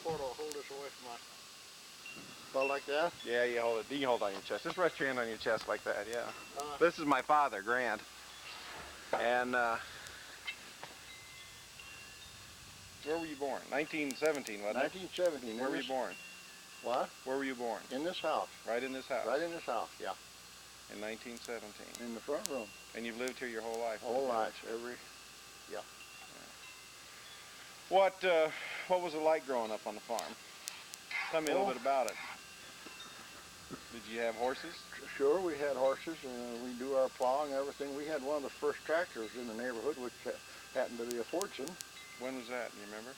port, I'll hold this away from my... About like that? Yeah, you hold it. You can hold it on your chest. Just rest your hand on your chest like that, yeah. This is my father, Grant. And, where were you born? 1917, wasn't it? 1917. Where were you born? What? Where were you born? In this house. Right in this house? Right in this house, yeah. In 1917. In the front room. And you've lived here your whole life? Whole life, yeah. What was it like growing up on the farm? Tell me a little bit about it. Did you have horses? Sure, we had horses, and we do our plowing and everything. We had one of the first tractors in the neighborhood, which happened to be a Fortune. When was that? Do you remember?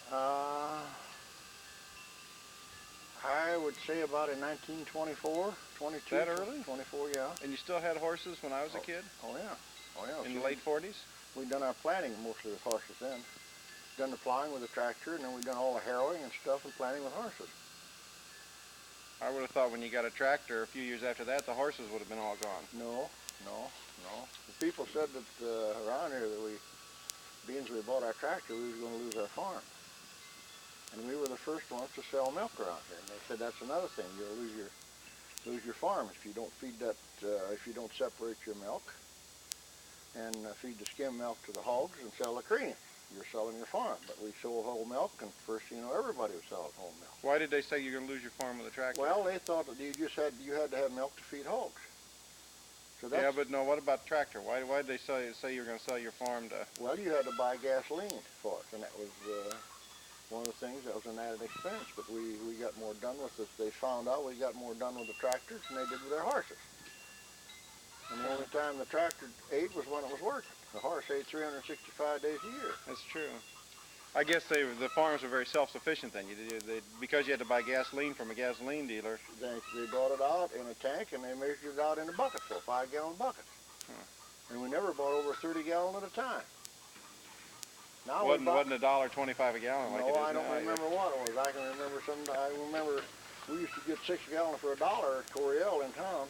I would say about in 1924, 22. That early? 24, yeah. And you still had horses when I was a kid? Oh, yeah. Oh, yeah. In the late 40s? We'd done our planting mostly with horses then. Done the plowing with a tractor, and then we'd done all the harrowing and stuff and planting with horses. I would have thought when you got a tractor a few years after that, the horses would have been all gone. No. The people said that around here that being we bought our tractor, we was going to lose our farm. And we were the first ones to sell milk around here. And they said that's another thing, you'll lose your farm if you don't feed that, if you don't separate your milk and feed the skim milk to the hogs and sell the cream. You're selling your farm, but we sold whole milk, and first, everybody was selling whole milk. Why did they say you're going to lose your farm with a tractor? Well, they thought that you had to have milk to feed hogs. So yeah, but no, what about tractor? Why did they say you were going to sell your farm to... Well, you had to buy gasoline for it, and that was one of the things that was an added expense, but we got more done with it. They found out we got more done with the tractors than they did with their horses. And the only time the tractor ate was when it was working. The horse ate 365 days a year. That's true. I guess the farms were very self-sufficient then. Because you had to buy gasoline from a gasoline dealer. They brought it out in a tank, and they measured it out in a bucket, so 5-gallon buckets. And we never bought over 30 gallon at a time. Now wasn't $1.25 a gallon like it is now. No, I don't remember what it was. I can remember I remember we used to get 6 gallons for $1 at Coriel in town.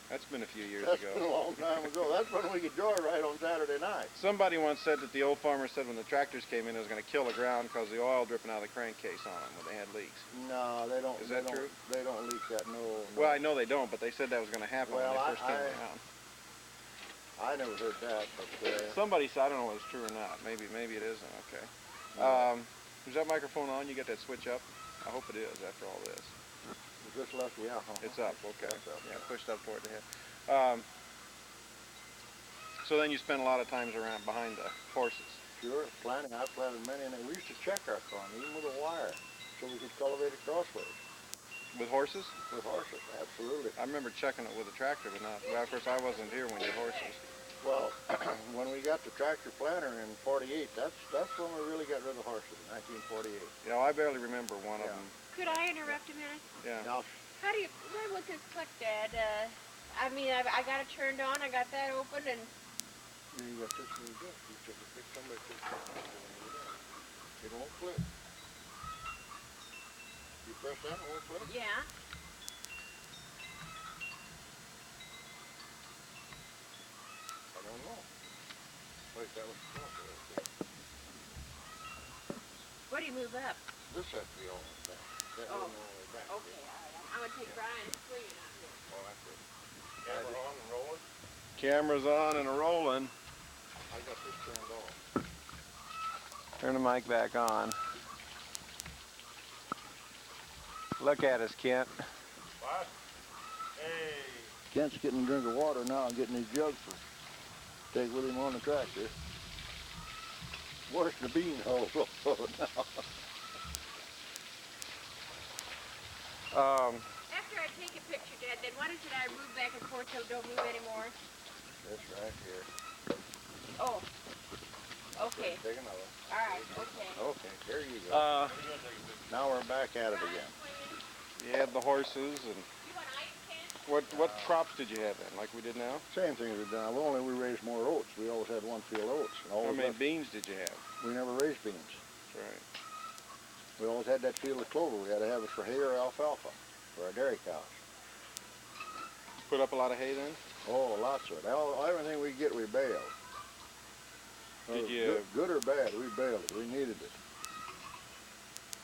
That's been a few years ago. That's been a long time ago. That's when we could joyride on Saturday night. Somebody once said that the old farmer said when the tractors came in, it was going to kill the ground because the oil dripping out of the crankcase on them when they had leaks. No, they don't. Is that true? They don't leak that, no. Well, I know they don't, but they said that was going to happen when they first came around. I never heard that, but... Somebody said, I don't know if it's true or not. Maybe it isn't, okay. Is that microphone on? You got that switch up? I hope it is after all this. Just left, yeah. It's up, okay. It's up, yeah, pushed up toward the head. So then you spend a lot of times around behind the horses. Sure, planting. I planted many, and we used to check our farm, even with a wire, so we could cultivate it crossways. With horses? With horses, absolutely. I remember checking it with a tractor, but not. Well, of course, I wasn't here when you had horses. Well, when we got the tractor planter in '48, that's when we really got rid of horses, in 1948. You know, I barely remember one of them. Could I interrupt a minute? Yeah. Now, why was this click, Dad? I mean, I got it turned on, I got that open, and... You got this one good. You took a pic, somebody took a picture. It won't flip. You press that, it won't flip? Yeah. I don't know. Wait, that was close. What do you move up? This has to be on the back. That one all the way back. Okay, all right. I'm going to take Brian's swinging out here. Oh, that's it. Camera on and rolling? Camera's on and rolling. I got this turned off. Turn the mic back on. Look at us, Kent. What? Hey. Kent's getting a drink of water now and getting his jug for take with him on the tractor. Where's the bean hole now? After I take a picture, Dad, then why doesn't I move back and forth so don't move anymore? This right here. Oh. Okay. Take another. All right, okay. Okay, there you go. Now we're back at it again. You had the horses and... You want ice, Ken? What crops did you have then, like we did now? Same thing as we've done, only we raised more oats. We always had one field oats. How many beans did you have? We never raised beans. That's right. We always had that field of clover. We had to have it for hay or alfalfa for our dairy cows. Put up a lot of hay then? Oh, lots of it. Everything we get, we baled. Did you... Good or bad, we baled it. We needed it.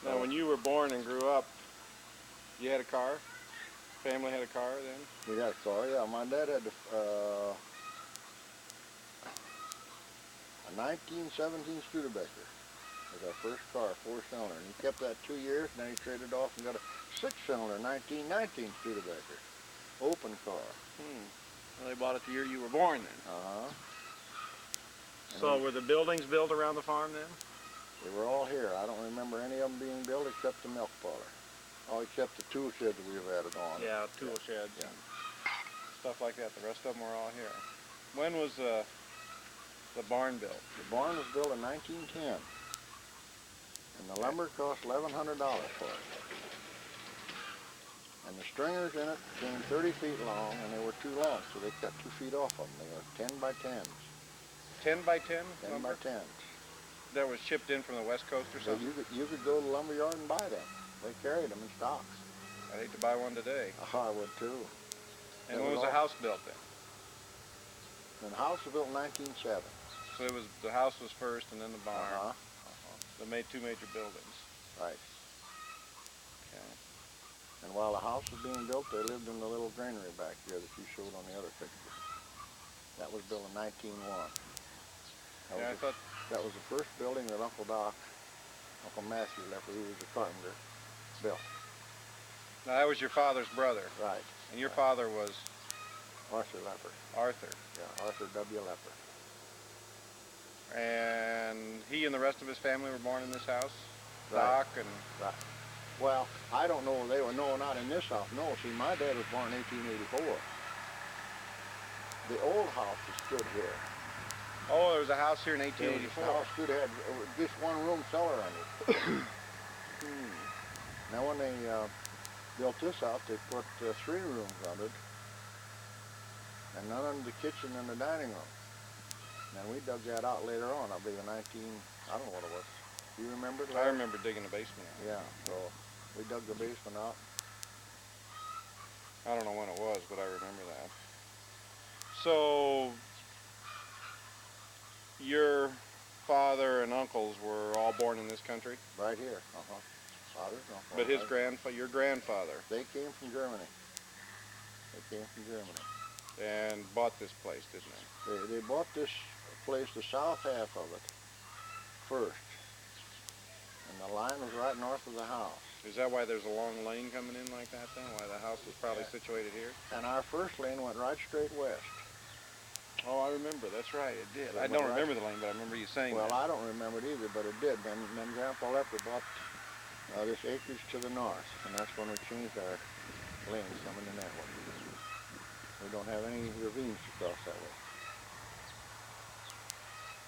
Now, when you were born and grew up, you had a car? Family had a car then? We had a car, yeah. My dad had a 1917 Studebaker. It was our first car, 4-cylinder. And he kept that 2 years, and then he traded off and got a 6-cylinder 1919 Studebaker. Open car. Well, they bought it the year you were born then. Uh-huh. So were the buildings built around the farm then? They were all here. I don't remember any of them being built except the milk parlor. Oh, except the tool shed that we've added on. Yeah, tool sheds Yeah. and stuff like that. The rest of them were all here. When was the barn built? The barn was built in 1910. And the lumber cost $1,100 for it. And the stringers in it came 30 feet long, and they were too long, so they cut 2 feet off of them. They were 10 by 10s. 10 by 10? 10 by 10s. That was shipped in from the West Coast or So something? you could go to the lumber yard and buy them. They carried them in stocks. I'd hate to buy one today. I would too. And when was the house built then? And the house was built in 1907. So the house was first and then the barn. Uh-huh. They made 2 major buildings. Right. Okay. And while the house was being built, they lived in the little granary back here that you showed on the other picture. That was built in 1901. That was the first building that Uncle Matthew Lepper, who was a carpenter, built. Now that was your father's brother. Right. And your father was? Arthur Lepper. Arthur. Yeah, Arthur W. Lepper. And he and the rest of his family were born in this house? Right. Doc and... Right. Well, I don't know if they were, no, not in this house. No, see, my dad was born in 1884. The old house is stood here. Oh, there was a house here in The 1884. house stood had just one room cellar under it. Now when they built this out, they put 3 rooms under it, and none under the kitchen and the dining room. And we dug that out later on, I believe in I don't know what it was. Do you remember it, Larry? I remember digging the basement out. Yeah, so we dug the basement out. I don't know when it was, but I remember that. So, your father and uncles were all born in this country? Right here, Father's uncle. But your grandfather? They came from Germany. They came from Germany. And bought this place, didn't they? They bought this place, the south half of it, first. And the line was right north of the house. Is that why there's a long lane coming in like that then? Why the house was probably situated here? And our first lane went right straight west. Oh, I remember. That's right. It did. I don't remember the lane, but I remember you saying that. Well, I don't remember it either, but it did. Then Grandpa Lepper bought this acreage to the north, and that's when we changed our lanes coming in that way. We don't have any ravines to cross that way.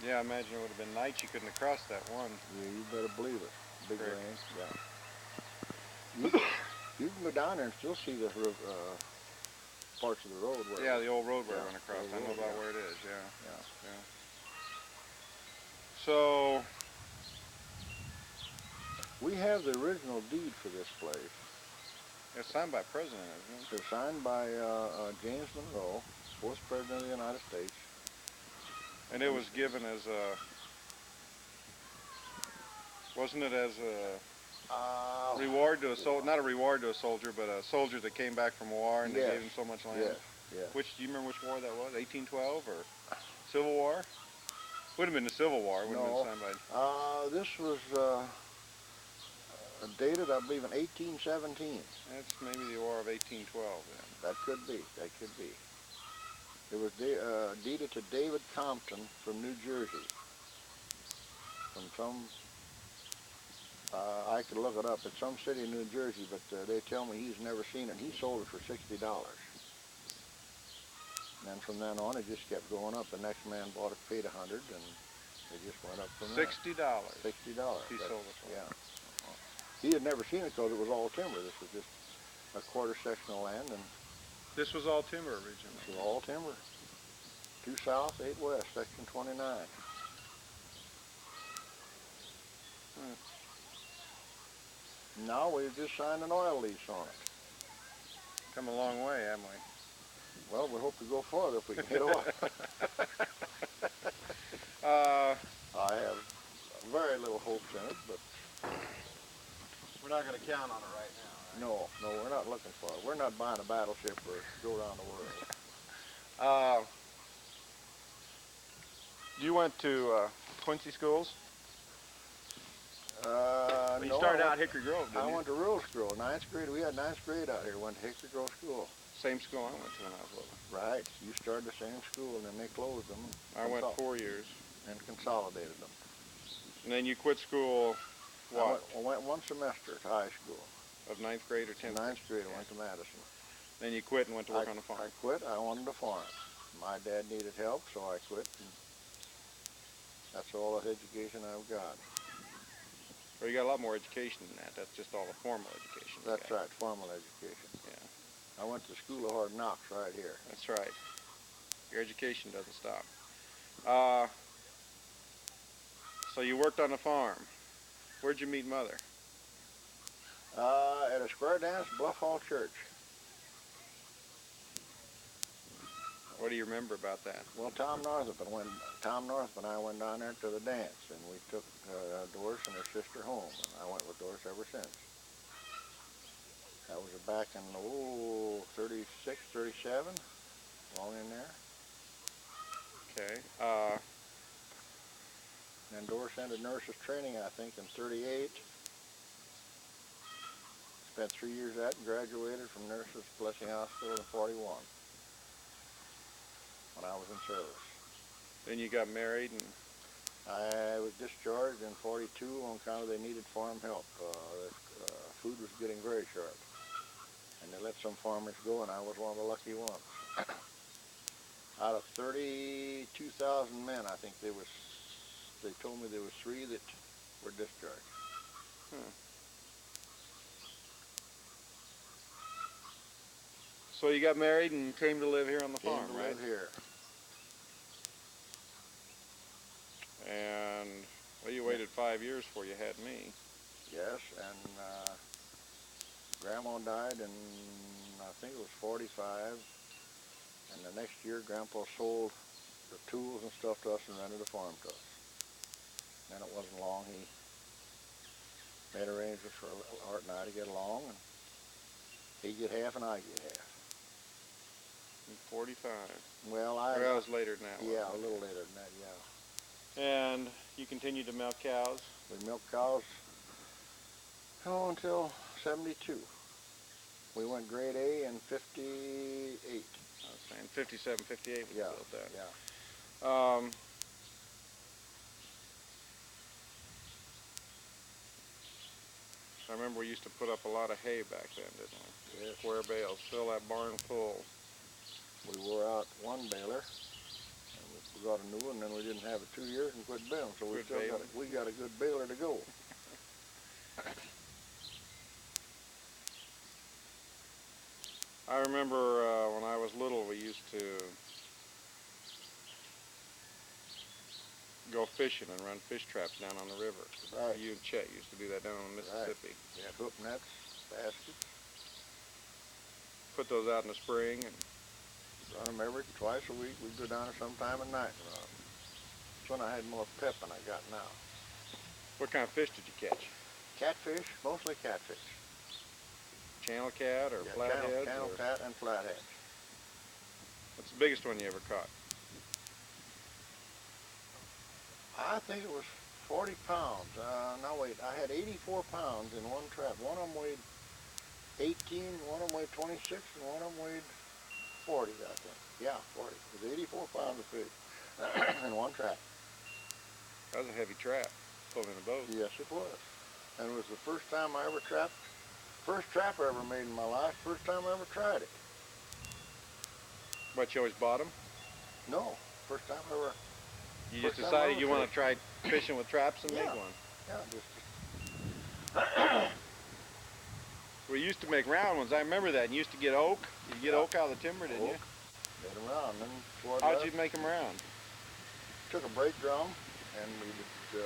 Yeah, I imagine it would have been nights you couldn't have crossed that one. Yeah, you better believe it. Big Correct. rain. Yeah. You can go down there and still see the parts of the road where. Yeah, the old road we Yeah, went across. old I know road, about yeah. where it is. Yeah. Yeah. Yeah. So We have the original deed for this place. it's signed by President, isn't it? It's signed by James Monroe, 4th President of the United States. And it was given as a, wasn't it as a reward to a soldier, not a reward to a soldier, but a soldier that came back from war and they Yes. gave him so much land? Yes, yes. Do you remember which war that was? 1812 or Civil War? Would have been the Civil War. Would have No. been signed by. This was dated, I believe, in 1817. That's maybe the War of 1812 then. That could be. That could be. It was deeded to David Compton from New Jersey. From some, I could look it up. It's some city in New Jersey, but they tell me he's never seen it. He sold it for $60. And then from then on, it just kept going up. The next man bought it, paid $100, and it just went up from there. $60. $60. He sold it for. Yeah. He had never seen it because it was all timber. This was just a quarter section of land, and This was all timber originally. it was all timber. 2 south, 8 west, section 29. Now we've just signed an oil lease on it. Come a long way, haven't we? Well, we hope to go farther if we can get oil. I have very little hopes in it, but We're not going to count on it right now, right? No, we're not looking for it. We're not buying a battleship or go around the world. You went to Quincy schools? No, You started out Hickory Grove, didn't you? I went to rural school. 9th grade, we had 9th grade out here. Went to Hickory Grove School. Same school I went to when I was little. Right. You started the same school, and then they closed them. I went 4 years. And consolidated them. And then you quit school, what? I went one semester to high school. Of 9th grade or 10th? 9th grade, I went to Madison. Then you quit and went to work on the farm. I quit. I wanted to farm. My dad needed help, so I quit. And that's all the education I've got. Well, you got a lot more education than that. That's just all the formal education. That's right, formal education. Yeah. I went to School of Hard Knocks right here. That's right. Your education doesn't stop. So you worked on the farm. Where'd you meet Mother? At a square dance, Bluff Hall Church. What do you remember about that? Well, Tom Northrup and I went down there to the dance, and we took Doris and her sister home, and I went with Doris ever since. That was back in, 36, 37, along in there. Okay. And Doris ended nurse's training, I think, in 38. Spent 3 years at and graduated from Nurses Blessing Hospital in 41. When I was in service. Then you got married and... I was discharged in 42 on account of they needed farm help. Food was getting very short. And they let some farmers go, and I was one of the lucky ones. Out of 32,000 men, I think they told me there was 3 that were discharged. So you got married and came to live here on the farm, Came to right? live here. And, well, you waited 5 years before you had me. Yes, and Grandma died in, I think it was 45. And the next year, Grandpa sold the tools and stuff to us and rented a farm to us. And it wasn't long, he made arrangements for Art and I to get along, and he'd get half and I get half. In 45. Well, That was later than that. Yeah, wasn't a little later than that, yeah. it? And you continued to milk cows? We milked cows until 72. We went grade A in 58. I was saying 57, 58 when you built that. Yeah. I remember we used to put up a lot of hay back then, didn't we? Yes. Square bales, fill that barn full. We wore out one baler, and we got a new one, and then we didn't have it 2 years and quit baling, so we got a good baler to go. I remember when I was little, we used to go fishing and run fish traps down on the river. Right. You and Chet used to do that down on the Mississippi. Right. We had hook nets, baskets. Put those out in the spring and Run them twice a week. We'd go down there sometime at night and run them. That's when I had more pep than I got now. what kind of fish did you catch? Catfish, mostly catfish. Channel cat or Yeah, flatheads? channel or cat and flatheads. what's the biggest one you ever caught? I think it was 40 pounds. No, wait, I had 84 pounds in one trap. One of them weighed 18, one of them weighed 26, and one of them weighed 40, I think. Yeah, 40. It was 84 pounds of fish in one trap. That was a heavy trap, pulled in a boat. Yes, it was. And it was the first time I ever trapped, first trap I ever made in my life, first time I ever tried it. What, you always bought them? No, first time I ever. You just First time I decided you ever want to try fishing with traps and Yeah. make one? Yeah, just. We used to make round ones. I remember that. And you used to get oak. You get oak out of the timber, didn't you? Made them round, then toward How'd left, you make them round? took a brake drum, and we would,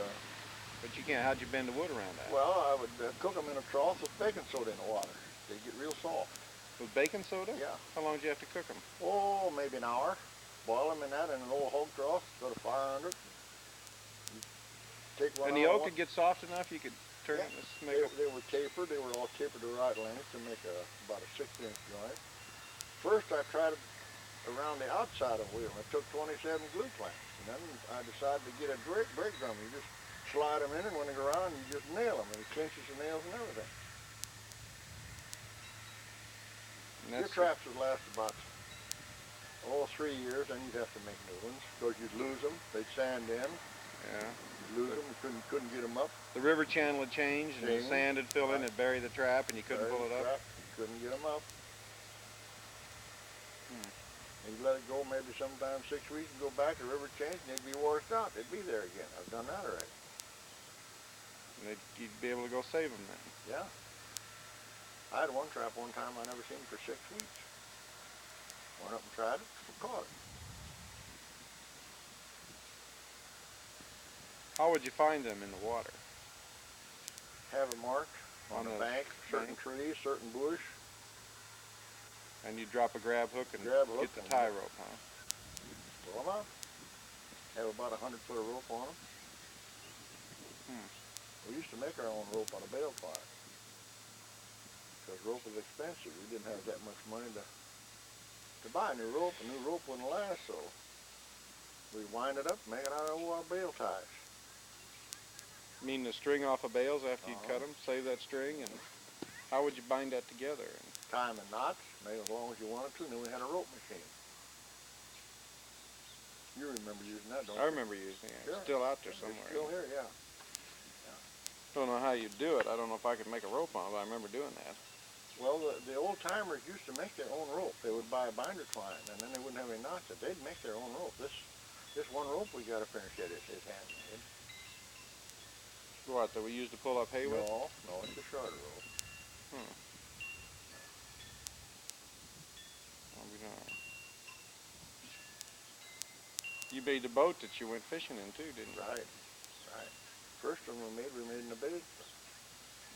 But you can't. How'd you bend the wood around that? well, I would cook them in a trough with baking soda in the water. They'd get real soft. With baking soda? Yeah. How long did you have to cook them? Oh, maybe an hour. Boil them in that in an old hog trough, put a fire under it. Take one And the out of oak one. could get soft enough you could turn Yeah. it and make They were tapered, tapered. They were all tapered the right length to make about a 6-inch joint. First I tried it around the outside of the wheel. I took 27 glue clamps, and then I decided to get a brake drum. You just slide them in, and when they go around, you just nail them, and it clinches the nails and everything. And Your traps would last about 3 years, then you'd have to make new ones because you'd lose them. They'd sand in. Yeah. You'd lose them. You couldn't get them up. The river channel had changed, and the sand had filled in and buried the trap, and you couldn't pull it up. You couldn't get them up. And you let it go maybe sometimes 6 weeks and go back, the river changed, and they'd be washed out. They'd be there again. I've done that already. And you'd be able to go save them then. Yeah. I had one trap one time I never seen for 6 weeks. Went up and tried it, caught it. How would you find them in the water? Have it marked on the bank, certain trees, certain bush. And you drop a grab hook and Grab a hook get the tie rope, huh? Pull them out. Have about 100 foot of rope on them. We used to make our own rope on a bale fire. Because rope was expensive. We didn't have that much money to buy new rope. A new rope wouldn't last, so we wind it up, make it out of our bale ties. You mean the string off of bales after you'd cut them, save that string, and how would you bind that together? Tie them in knots, made as long as you wanted to, and then we had a rope machine. You remember using that, don't you? I remember using it. It's still out there somewhere. It's still here, yeah. Don't know how you do it. I don't know if I could make a rope on it, but I remember doing that. Well, the old timers used to make their own rope. They would buy a binder twine, and then they wouldn't have any knots. They'd make their own rope. This one rope we got to finish yet is handmade. What, that we used to pull up hay with? No, it's a shorter rope. You made the boat that you went fishing in too, didn't you? Right. First one we made in the bait.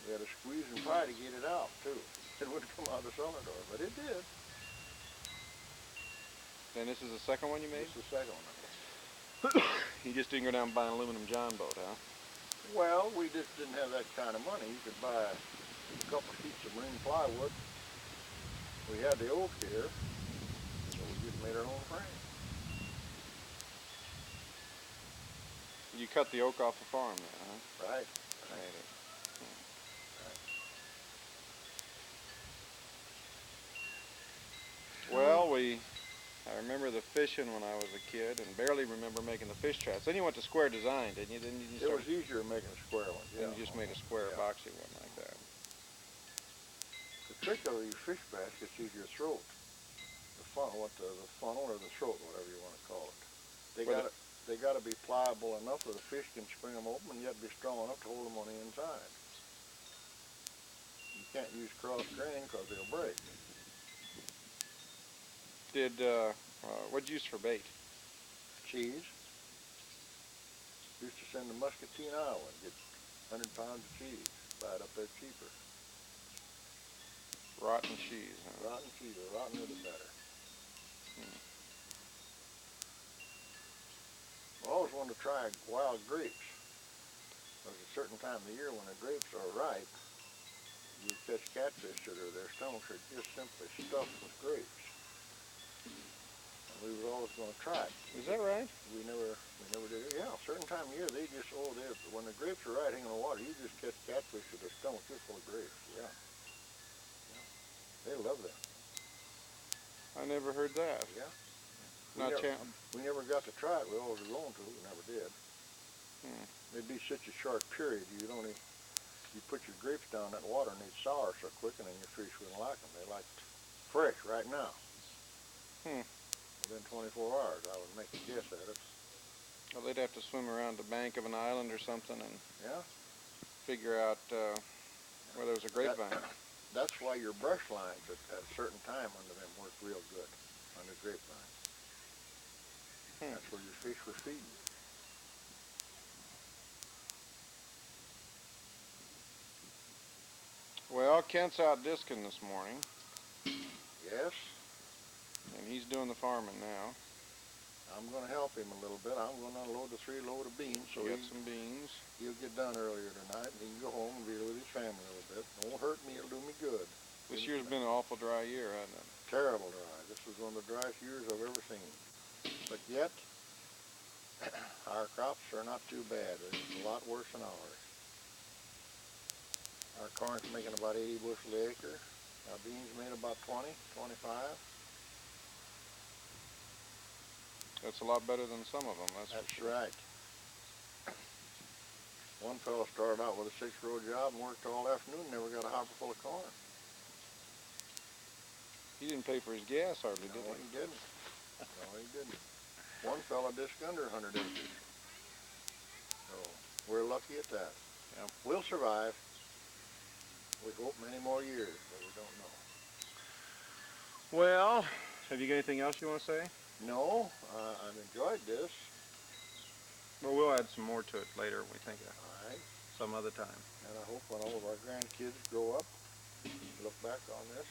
We had to squeeze and pry to get it out too. It wouldn't come out of the cellar door, but it did. Then this is the second one you made? This is the second one. You just didn't go down and buy an aluminum john boat, huh? Well, we just didn't have that kind of money. You could buy a couple sheets of marine plywood. We had the oak here, so we just made our own frame. You cut the oak off the farm then, huh? Right. Well, I remember the fishing when I was a kid, and barely remember making the fish traps. Then you went to square design, didn't you? It was easier making a square one. Then you just made a square boxy one like that. The trick of these fish baskets is your throat. The funnel or the throat, whatever you want to call it. They got to be pliable enough that the fish can spring them open, and yet be strong enough to hold them on the inside. You can't use cross grain because they'll break. What'd you use for bait? Cheese. Used to send to Muscatine, Iowa, and get 100 pounds of cheese. Buy it up there cheaper. Rotten cheese, huh? Rotten cheese. The rottener the better. I always wanted to try wild grapes. There's a certain time of the year when the grapes are ripe, you catch catfish that are their stomachs are just simply stuffed with grapes. And we were always going to try it. Is that right? We never did it. Yeah, a certain time of year they just when the grapes are right hanging in the water, you just catch catfish with their stomachs just full of grapes. Yeah. They love that. I never heard that. Yeah. We never got to try it. We always were going to. We never did. It'd be such a short period. You put your grapes down in that water and they'd sour so quick, and then your fish wouldn't like them. They liked fresh right now. Within 24 hours, I would make a guess at it. Well, they'd have to swim around the bank of an island or something and figure out where there was a grapevine. That's why your brush lines at a certain time under them work real good, under grapevines. That's where your fish were feeding. Well, Kent's out disking this morning. Yes. And he's doing the farming now. I'm going to help him a little bit. I'm going to unload the 3 load of beans. So get some beans. He'll get done earlier tonight, and he can go home and be with his family a little bit. It won't been an awful dry year, hasn't it? Terrible dry. This is one of the driest years I've ever seen. But yet, our crops are not too bad. It's a lot worse than ours. Our corn's making about 80 bushel an acre. Our beans made about 20, 25. That's a lot better than some of them, that's for sure. Right. One fellow started out with a 6-row job and worked all afternoon and never got a hopper full of corn. He didn't pay for his gas hardly, did No, he? he didn't. No, he didn't. One fella disc under 100 acres. So we're lucky at that. Yep. We'll survive. We hope many more years, but we don't know. Well, have you got anything else you want to say? No, I've enjoyed this. Well, we'll add some more to it later when we think of All right. some other time. And I hope when all of our grandkids grow up, look back on this